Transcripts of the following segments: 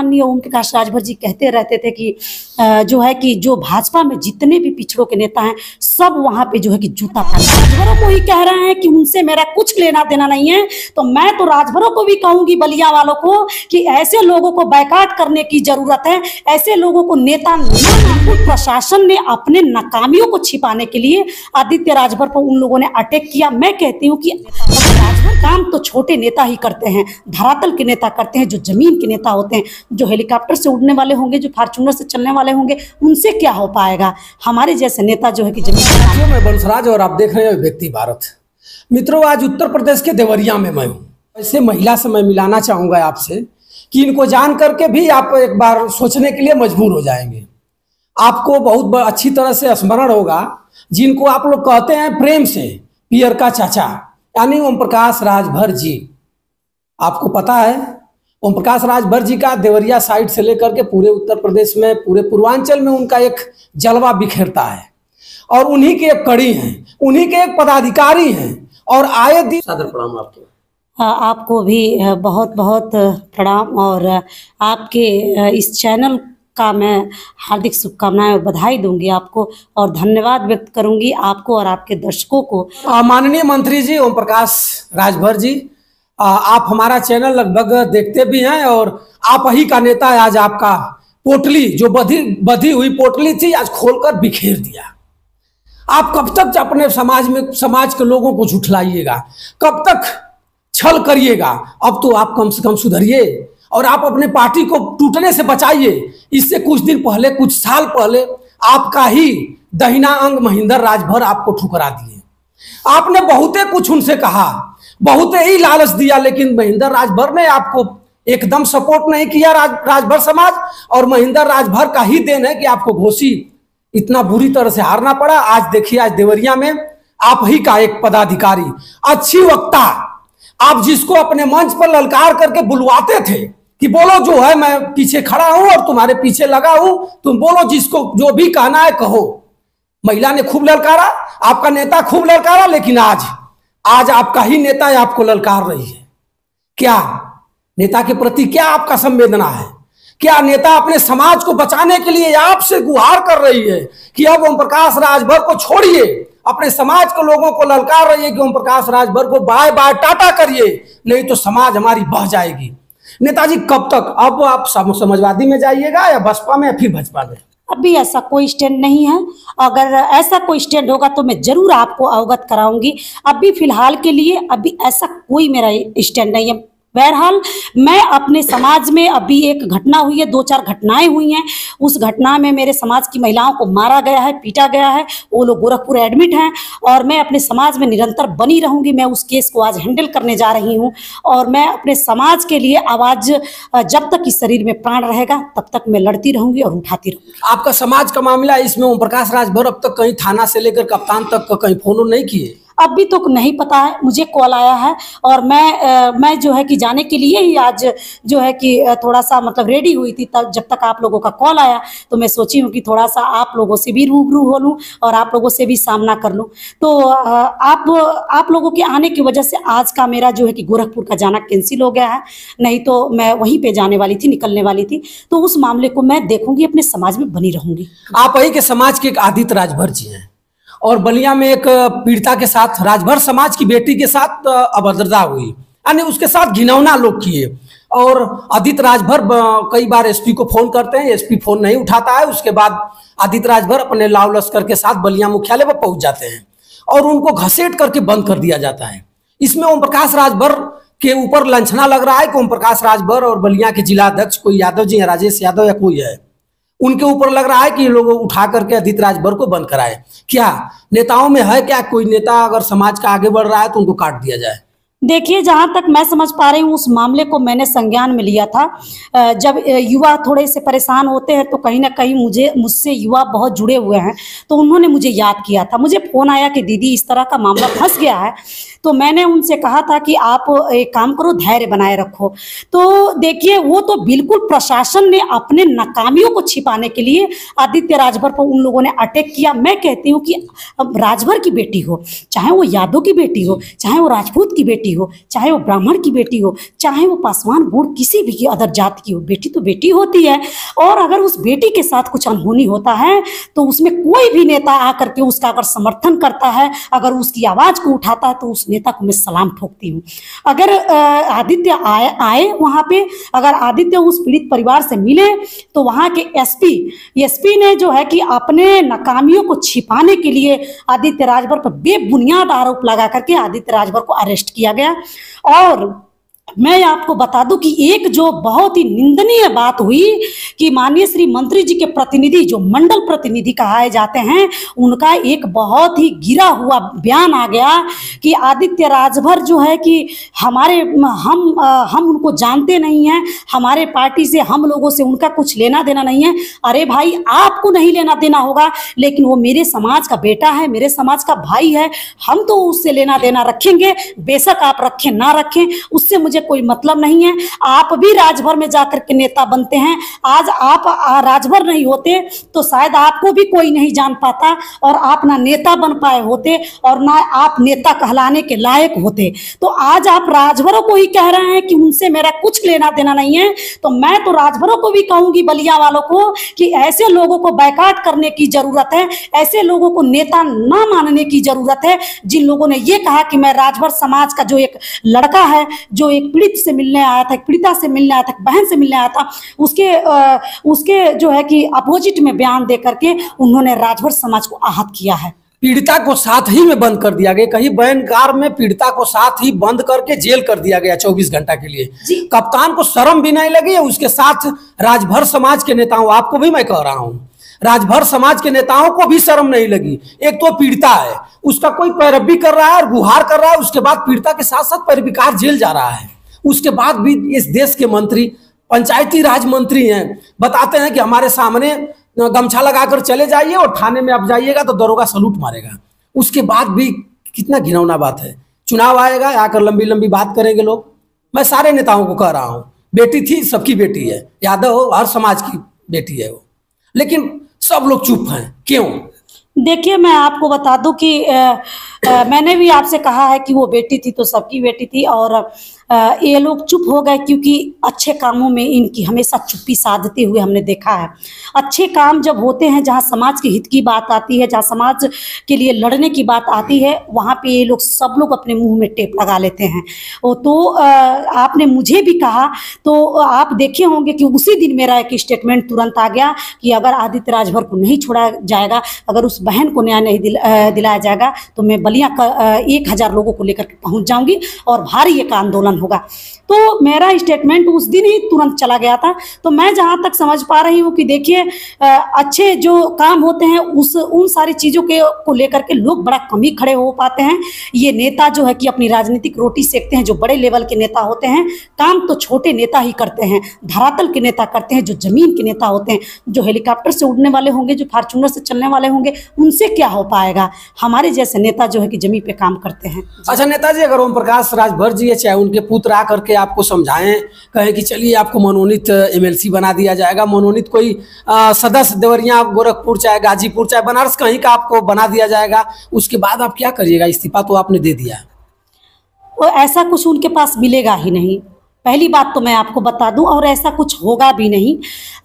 माननीय ओम प्रकाश राजभर जी कहते रहते थे कि जो है कि जो भाजपा में जितने भी पिछड़ों के नेता हैं सब वहाँ पे जो है कि जूता राजभरों को ही कह रहे हैं कि उनसे मेरा कुछ लेना देना नहीं है। तो मैं तो राजभरों को भी कहूंगी, बलिया वालों को, कि ऐसे लोगों को बैकाट करने की जरूरत है। ऐसे लोगों को नेता प्रशासन ने अपने नाकामियों को छिपाने के लिए आदित्य राजभर पर उन लोगों ने अटैक किया। मैं कहती हूँ कि राजभर काम तो छोटे नेता ही करते हैं, धरातल के नेता करते हैं, जो जमीन के नेता होते हैं, जो हेलीकॉप्टर से उड़ने वाले होंगे, जो फॉर्च्यूनर से चलने वाले होंगे, उनसे क्या हो पाएगा। हमारे जैसे नेता जो है कि जमीन। मैं बंसराज और आप देख रहे हैं व्यक्ति भारत। मित्रों, आज उत्तर प्रदेश के देवरिया में मैं हूँ। ऐसे महिला से मैं मिलाना चाहूँगा आपसे कि इनको जान करके भी आप एक बार सोचने के लिए मजबूर हो जाएंगे। आपको बहुत अच्छी तरह से स्मरण होगा जिनको आप लोग कहते हैं प्रेम से पियर का चाचा, यानी ओम प्रकाश राजभर जी। आपको पता है ओम प्रकाश राजभर जी का देवरिया साइड से लेकर के पूरे उत्तर प्रदेश में, पूरे पूर्वांचल में उनका एक जलवा बिखेरता है और उन्हीं के एक कड़ी हैं, उन्हीं के एक पदाधिकारी हैं। और आए दिन सादर प्रणाम आपको। आपको भी बहुत बहुत प्रणाम और आपके इस चैनल का मैं हार्दिक शुभकामनाएं और बधाई दूंगी आपको और धन्यवाद व्यक्त करूंगी आपको और आपके दर्शकों को। माननीय मंत्री जी ओम प्रकाश राजभर जी, आप हमारा चैनल लगभग देखते भी हैं और आप ही का नेता है। आज आपका पोटली जो बधी हुई पोटली थी आज खोलकर बिखेर दिया। आप कब तक अपने समाज के लोगों को झुठलाइएगा, कब तक छल करिएगा। अब तो आप कम से कम सुधरिए और आप अपने पार्टी को टूटने से बचाइए। इससे कुछ दिन पहले, कुछ साल पहले आपका ही दहिना अंग महेंद्र राजभर आपको ठुकरा दिए। आपने बहुते कुछ उनसे कहा, बहुते ही लालच दिया, लेकिन महेंद्र राजभर ने आपको एकदम सपोर्ट नहीं किया। राजभर समाज और महेंद्र राजभर का ही देन है कि आपको घोसी इतना बुरी तरह से हारना पड़ा। आज देखिए, आज देवरिया में आप ही का एक पदाधिकारी, अच्छी वक्ता, आप जिसको अपने मंच पर ललकार करके बुलवाते थे कि बोलो जो है, मैं पीछे खड़ा हूं और तुम्हारे पीछे लगा हूं, तुम बोलो, जिसको जो भी कहना है कहो। महिला ने खूब ललकारा, आपका नेता खूब ललकारा, लेकिन आज आपका ही नेता आपको ललकार रही है। क्या नेता के प्रति क्या आपका संवेदना है? क्या नेता अपने समाज को बचाने के लिए आपसे गुहार कर रही है कि अब ओम प्रकाश राजभर को छोड़िए, अपने समाज के लोगों को ललकार रही है कि ओम प्रकाश राजभर को बाय बाय टाटा करिए, नहीं तो समाज हमारी बह जाएगी। नेताजी कब तक? अब आप समाजवादी में जाइएगा या बसपा में या फिर भाजपा में? अभी ऐसा कोई स्टैंड नहीं है। अगर ऐसा कोई स्टैंड होगा तो मैं जरूर आपको अवगत कराऊंगी। अभी फिलहाल के लिए अभी ऐसा कोई मेरा स्टैंड नहीं है। बहरहाल मैं अपने समाज में, अभी एक घटना हुई है, 2-4 घटनाएं हुई हैं। उस घटना में मेरे समाज की महिलाओं को मारा गया है, पीटा गया है, वो लोग गोरखपुर एडमिट हैं और मैं अपने समाज में निरंतर बनी रहूंगी। मैं उस केस को आज हैंडल करने जा रही हूं और मैं अपने समाज के लिए आवाज, जब तक इस शरीर में प्राण रहेगा तब तक मैं लड़ती रहूंगी और उठाती रहूंगी। आपका समाज का मामला, इसमें ओम प्रकाश राजभर अब तक कहीं थाना से लेकर कप्तान तक का कहीं फोन नहीं किए? अभी तो नहीं पता है, मुझे कॉल आया है और मैं जो है कि जाने के लिए ही आज जो है कि थोड़ा सा मतलब रेडी हुई थी। तब जब तक आप लोगों का कॉल आया तो मैं सोची हूँ कि थोड़ा सा आप लोगों से भी रूबरू हो लूँ और आप लोगों से भी सामना कर लूँ। तो आप लोगों के आने की वजह से आज का मेरा जो है कि गोरखपुर का जाना कैंसिल हो गया है, नहीं तो मैं वहीं पे जाने वाली थी, निकलने वाली थी। तो उस मामले को मैं देखूंगी, अपने समाज में बनी रहूंगी। आप ही के समाज के एक आदित्य राजभर जी हैं और बलिया में एक पीड़िता के साथ, राजभर समाज की बेटी के साथ अभद्रता हुई, यानी उसके साथ घिनौना लोग किए। और आदित्य राजभर कई बार एसपी को फोन करते हैं, एसपी फोन नहीं उठाता है। उसके बाद आदित्य राजभर अपने लाव लश्कर के साथ बलिया मुख्यालय पर पहुंच जाते हैं और उनको घसीट करके बंद कर दिया जाता है। इसमें ओम प्रकाश राजभर के ऊपर लांछना लग रहा है कि ओम प्रकाश राजभर और बलिया के जिला अध्यक्ष कोई यादव जी हैं, राजेश यादव या कोई है, उनके ऊपर लग रहा है कि ये लोग उठा करके आदित्य राजभर को बंद कराए। क्या नेताओं में है क्या कोई नेता अगर समाज का आगे बढ़ रहा है तो उनको काट दिया जाए? देखिए, जहाँ तक मैं समझ पा रही हूँ उस मामले को मैंने संज्ञान में लिया था। जब युवा थोड़े से परेशान होते हैं तो कहीं ना कहीं मुझसे युवा बहुत जुड़े हुए हैं, तो उन्होंने मुझे याद किया था। मुझे फ़ोन आया कि दीदी इस तरह का मामला फंस गया है, तो मैंने उनसे कहा था कि आप एक काम करो, धैर्य बनाए रखो। तो देखिए, वो तो बिल्कुल प्रशासन ने अपने नाकामियों को छिपाने के लिए आदित्य राजभर पर उन लोगों ने अटैक किया। मैं कहती हूँ कि राजभर की बेटी हो, चाहे वो यादव की बेटी हो, चाहे वो राजपूत की बेटी बेटी हो, चाहे वो ब्राह्मण की बेटी हो, चाहे वो पासवान गुड़ किसी भी अदर जाति की हो, बेटी तो बेटी होती है। और अगर उस बेटी के साथ कुछ अनहोनी होता है तो उसमें कोई भी नेता आकर के उसका अगर समर्थन करता है, अगर उसकी आवाज को उठाता है, तो उस नेता को मैं सलाम ठोकती हूँ। अगर आदित्य आए वहां पे, अगर आदित्य उस पीड़ित परिवार से मिले, तो वहां के एसपी ने जो है कि अपने नाकामियों को छिपाने के लिए आदित्य राजभर पर बेबुनियाद आरोप लगा करके आदित्य राजभर को अरेस्ट किया गया। और मैं आपको बता दूं कि एक जो बहुत ही निंदनीय बात हुई कि माननीय श्री मंत्री जी के प्रतिनिधि, जो मंडल प्रतिनिधि कहाए जाते हैं, उनका एक बहुत ही गिरा हुआ बयान आ गया कि आदित्य राजभर जो है कि हम उनको जानते नहीं हैं, हमारे पार्टी से, हम लोगों से उनका कुछ लेना देना नहीं है। अरे भाई, आपको नहीं लेना देना होगा, लेकिन वो मेरे समाज का बेटा है, मेरे समाज का भाई है, हम तो उससे लेना देना रखेंगे। बेशक आप रखें ना रखें, उससे मुझे कोई मतलब नहीं है। आप भी राजभर में जाकर के नेता बनते हैं। आज आप राजभर नहीं होते तो शायद आपको भी कोई नहीं जान पाता, और आप ना नेता बन पाए होते और ना आप नेता कहलाने के लायक होते। तो आज आप राजभरों को ही कह रहे हैं कि उनसे मेरा कुछ लेना देना नहीं है। तो मैं तो राजभरों को भी कहूंगी, बलिया वालों को, कि ऐसे लोगों को बैकाट करने की जरूरत है, ऐसे लोगों को नेता ना मानने की जरूरत है, जिन लोगों ने ये कहा कि मैं राजभर समाज का जो एक लड़का है, जो एक पीड़ित से मिलने आया था, एक पीड़िता से मिलने आया था, एक बहन से मिलने आया था, उसके जो है कि अपोजिट में बयान दे करके उन्होंने राजभर समाज को आहत किया है। पीड़िता को साथ ही में बंद कर दिया गया, कहीं बयानकार में पीड़िता को साथ ही बंद करके जेल कर दिया गया 24 घंटा के लिए। कप्तान को शर्म भी नहीं लगी, उसके साथ राजभर समाज के नेताओं, आपको भी मैं कह रहा हूं, राजभर समाज के नेताओं को भी शर्म नहीं लगी। एक तो पीड़िता है, उसका कोई पैरवी कर रहा है और गुहार कर रहा है, उसके बाद पीड़िता के साथ साथ पैरवीकार जेल जा रहा है। उसके बाद भी इस देश के मंत्री, पंचायती राज मंत्री हैं, बताते हैं कि हमारे सामने गमछा लगाकर चले जाइए और थाने में आप जाइएगा तो दरोगा सलूट मारेगा। उसके बाद भी कितना घिनौना बात है। चुनाव आएगा, आकर लंबी लंबी बात करेंगे लोग। मैं सारे नेताओं को कह रहा हूं, बेटी थी, सबकी बेटी है, यादव हो, हर समाज की बेटी है वो, लेकिन सब लोग चुप हैं। क्यों? देखिए, मैं आपको बता दूं कि मैंने भी आपसे कहा है कि वो बेटी थी तो सबकी बेटी थी, और ये लोग चुप हो गए क्योंकि अच्छे कामों में इनकी हमेशा चुप्पी साधते हुए हमने देखा है। अच्छे काम जब होते हैं, जहाँ समाज के हित की बात आती है, जहाँ समाज के लिए लड़ने की बात आती है, वहाँ पे ये लोग सब लोग अपने मुंह में टेप लगा लेते हैं। तो आपने मुझे भी कहा, तो आप देखे होंगे कि उसी दिन मेरा एक स्टेटमेंट तुरंत आ गया कि अगर आदित्य राजभर को नहीं छोड़ा जाएगा, अगर उस बहन को न्याय नहीं दिलाया जाएगा, तो मैं बलिया का 1000 लोगों को लेकर पहुंच जाऊंगी और भारी एक आंदोलन होगा। तो मेरा स्टेटमेंट उस दिन ही तुरंत चला गया था। तो मैं जहां तक समझ पा रही हूं कि देखिए, अच्छे जो काम होते हैं उन सारी चीज़ों को लेकर के लोग बड़ा कम ही खड़े हो पाते हैं। ये नेता जो है कि अपनी राजनीतिक रोटी सेकते हैं, जो बड़े लेवल के नेता होते हैं, काम तो छोटे नेता ही करते हैं, धरातल के नेता करते हैं, जो जमीन के नेता होते हैं, जो हेलीकॉप्टर से उड़ने वाले होंगे, जो फॉर्च्यूनर से चलने वाले होंगे, उनसे क्या हो पाएगा। हमारे जैसे नेता जो है कि जमीन पे काम करते हैं। अच्छा नेताजी, अगर ओम प्रकाश राजभर जी चाहे उनके पुत्र आकर के आपको समझाएं, कहें कि चलिए आपको मनोनीत एमएलसी बना दिया जाएगा, मनोनीत कोई सदस्य देवरिया, गोरखपुर, चाहे गाजीपुर, चाहे बनारस, कहीं का आपको बना दिया जाएगा, उसके बाद आप क्या करिएगा? इस्तीफा तो आपने दे दिया। वो ऐसा कुछ उनके पास मिलेगा ही नहीं, पहली बात तो मैं आपको बता दूं, और ऐसा कुछ होगा भी नहीं।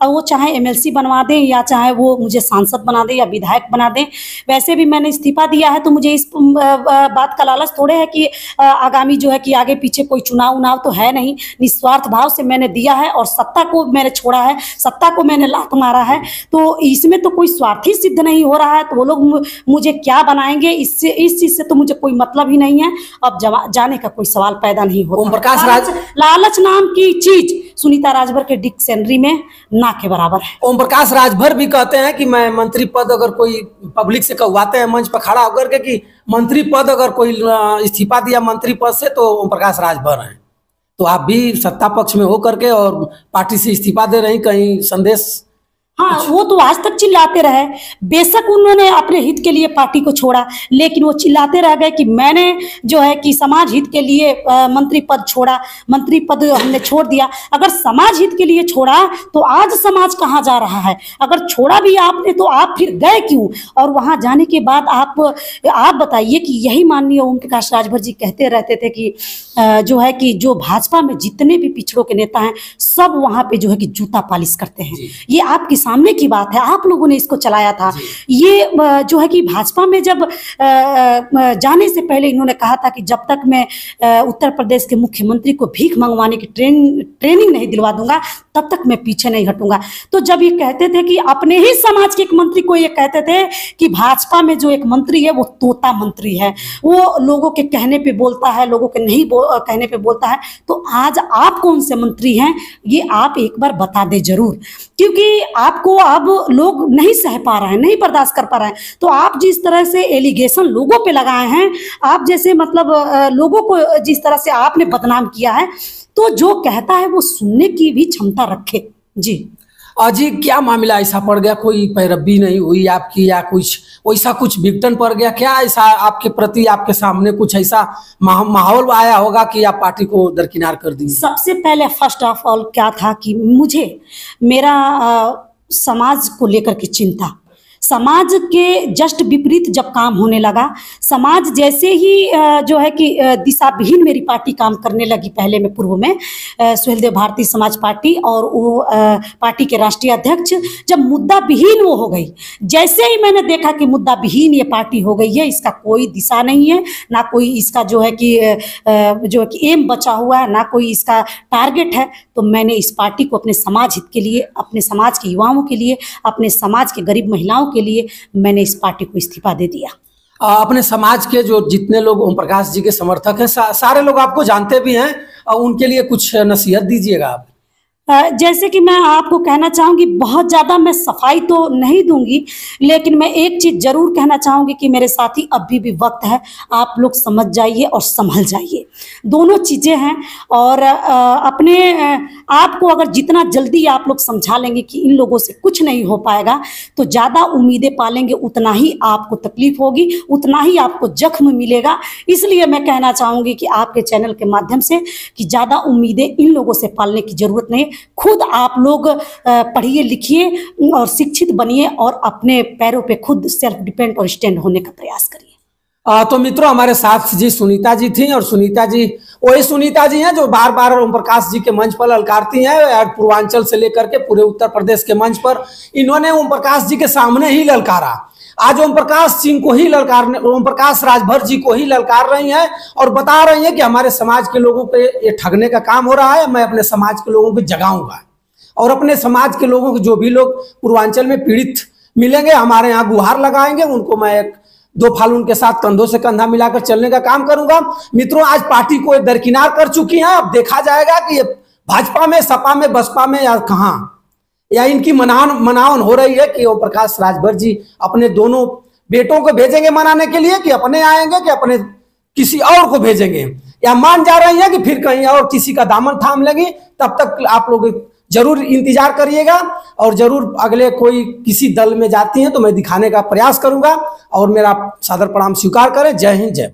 अब वो चाहे एमएलसी बनवा दें या चाहे वो मुझे सांसद बना दें या विधायक बना दें। वैसे भी मैंने इस्तीफा दिया है, तो मुझे इस बात का लालच थोड़े है कि आगामी जो है कि आगे पीछे कोई चुनाव तो है नहीं। निस्वार्थ भाव से मैंने दिया है और सत्ता को मैंने छोड़ा है, सत्ता को मैंने लात मारा है। तो इसमें तो कोई स्वार्थी सिद्ध नहीं हो रहा है। तो वो लोग मुझे क्या बनाएंगे, इस चीज़ से तो मुझे कोई मतलब ही नहीं है। अब जाने का कोई सवाल पैदा नहीं होता। ओम प्रकाश लालच नाम की चीज सुनीता राजभर के डिक्शनरी में ना के बराबर है। ओम प्रकाश राजभर भी कहते हैं कि मैं मंत्री पद, अगर कोई पब्लिक से कहवाते हैं मंच पर खड़ा होकर के कि मंत्री पद अगर कोई इस्तीफा दिया मंत्री पद से तो ओम प्रकाश राजभर हैं। तो आप भी सत्ता पक्ष में हो करके और पार्टी से इस्तीफा दे रही, कहीं संदेश हाँ, वो तो आज तक चिल्लाते रहे। बेशक उन्होंने अपने हित के लिए पार्टी को छोड़ा, लेकिन वो चिल्लाते रह गए कि मैंने जो है कि समाज हित के लिए मंत्री पद छोड़ा, मंत्री पद हमने छोड़ दिया। अगर समाज हित के लिए छोड़ा तो आज समाज कहाँ जा रहा है? अगर छोड़ा भी आपने तो आप फिर गए क्यों? और वहां जाने के बाद आप बताइए कि यही माननीय ओम प्रकाश राजभर जी कहते रहते थे कि जो है कि जो भाजपा में जितने भी पिछड़ों के नेता हैं सब वहां पे जो है कि जूता पालिश करते हैं। ये आपके सामने की बात है, आप लोगों ने इसको चलाया था। ये जो है कि भाजपा में जब जाने से पहले इन्होंने कहा था कि जब तक मैं उत्तर प्रदेश के मुख्यमंत्री को भीख मंगवाने की ट्रेनिंग नहीं दिलवा दूंगा तब तक मैं पीछे नहीं हटूंगा। तो जब ये कहते थे कि अपने ही समाज के एक मंत्री को ये कहते थे कि भाजपा में जो एक मंत्री है वो तोता मंत्री है, वो लोगों के कहने पे बोलता है, लोगों के नहीं कहने पे बोलता है, तो आज आप कौन से मंत्री हैं ये आप एक बार बता दे जरूर, क्योंकि आपको अब लोग नहीं सह पा रहे हैं, नहीं बर्दाश्त कर पा रहे हैं। तो आप जिस तरह से एलिगेशन लोगों पे लगाए हैं, आप जैसे मतलब लोगों को जिस तरह से आपने बदनाम किया है, तो जो कहता है वो सुनने की भी क्षमता रखे। जी जी, क्या मामला ऐसा पड़ गया? कोई पैरवी नहीं हुई आपकी या कुछ वैसा कुछ विघटन पड़ गया क्या? ऐसा आपके प्रति आपके सामने कुछ ऐसा माहौल आया होगा कि आप पार्टी को दरकिनार कर दी? सबसे पहले फर्स्ट ऑफ ऑल क्या था कि मुझे मेरा समाज को लेकर के चिंता, समाज के जस्ट विपरीत जब काम होने लगा, समाज जैसे ही जो है कि दिशाविहीन मेरी पार्टी काम करने लगी। पहले में पूर्व में सुहेलदेव भारतीय समाज पार्टी और वो पार्टी के राष्ट्रीय अध्यक्ष जब मुद्दा विहीन वो हो गई, जैसे ही मैंने देखा कि मुद्दा विहीन ये पार्टी हो गई है, इसका कोई दिशा नहीं है, ना कोई इसका जो है कि एम बचा हुआ है, ना कोई इसका टारगेट है, तो मैंने इस पार्टी को अपने समाज हित के लिए, अपने समाज के युवाओं के लिए, अपने समाज के गरीब महिलाओं के लिए मैंने इस पार्टी को इस्तीफा दे दिया। अपने समाज के जो जितने लोग ओम प्रकाश जी के समर्थक हैं, सारे लोग आपको जानते भी हैं, उनके लिए कुछ नसीहत दीजिएगा आप। जैसे कि मैं आपको कहना चाहूँगी, बहुत ज़्यादा मैं सफाई तो नहीं दूंगी, लेकिन मैं एक चीज़ ज़रूर कहना चाहूँगी कि मेरे साथी अभी भी वक्त है, आप लोग समझ जाइए और संभल जाइए, दोनों चीज़ें हैं। और अपने आप को अगर जितना जल्दी आप लोग समझा लेंगे कि इन लोगों से कुछ नहीं हो पाएगा, तो ज़्यादा उम्मीदें पालेंगे, उतना ही आपको तकलीफ होगी, उतना ही आपको जख्म मिलेगा। इसलिए मैं कहना चाहूँगी कि आपके चैनल के माध्यम से कि ज़्यादा उम्मीदें इन लोगों से पालने की ज़रूरत नहीं। खुद आप लोग पढ़िए लिखिए और शिक्षित बनिए और अपने पैरों पे खुद सेल्फ डिपेंड और स्टैंड होने का प्रयास करिए। तो मित्रों, हमारे साथ जी सुनीता जी थी, और सुनीता जी वही सुनीता जी हैं जो बार बार ओम प्रकाश जी के मंच पर ललकारती हैं। पूर्वांचल से लेकर के पूरे उत्तर प्रदेश के मंच पर इन्होंने ओम प्रकाश जी के सामने ही ललकारा। आज ओम प्रकाश सिंह को ही ललकारने, ओम प्रकाश राजभर जी को ही ललकार रही हैं और बता रही हैं कि हमारे समाज के लोगों पे ये ठगने का काम हो रहा है, मैं अपने समाज के लोगों को जगाऊंगा और अपने समाज के लोगों को, जो भी लोग पूर्वांचल में पीड़ित मिलेंगे, हमारे यहाँ गुहार लगाएंगे, उनको मैं एक दो फाल उनके साथ कंधों से कंधा मिलाकर चलने का काम करूंगा। मित्रों, आज पार्टी को दरकिनार कर चुकी हैं। अब देखा जाएगा कि भाजपा में, सपा में, बसपा में या कहाँ, या इनकी मनावन हो रही है कि ओम प्रकाश राजभर जी अपने दोनों बेटों को भेजेंगे मनाने के लिए, कि अपने आएंगे, कि अपने किसी और को भेजेंगे, या मान जा रही है कि फिर कहीं और किसी का दामन थाम लेंगे। तब तक आप लोग जरूर इंतजार करिएगा और जरूर अगले कोई किसी दल में जाती हैं तो मैं दिखाने का प्रयास करूंगा। और मेरा सादर प्रणाम स्वीकार करें। जय हिंद, जय।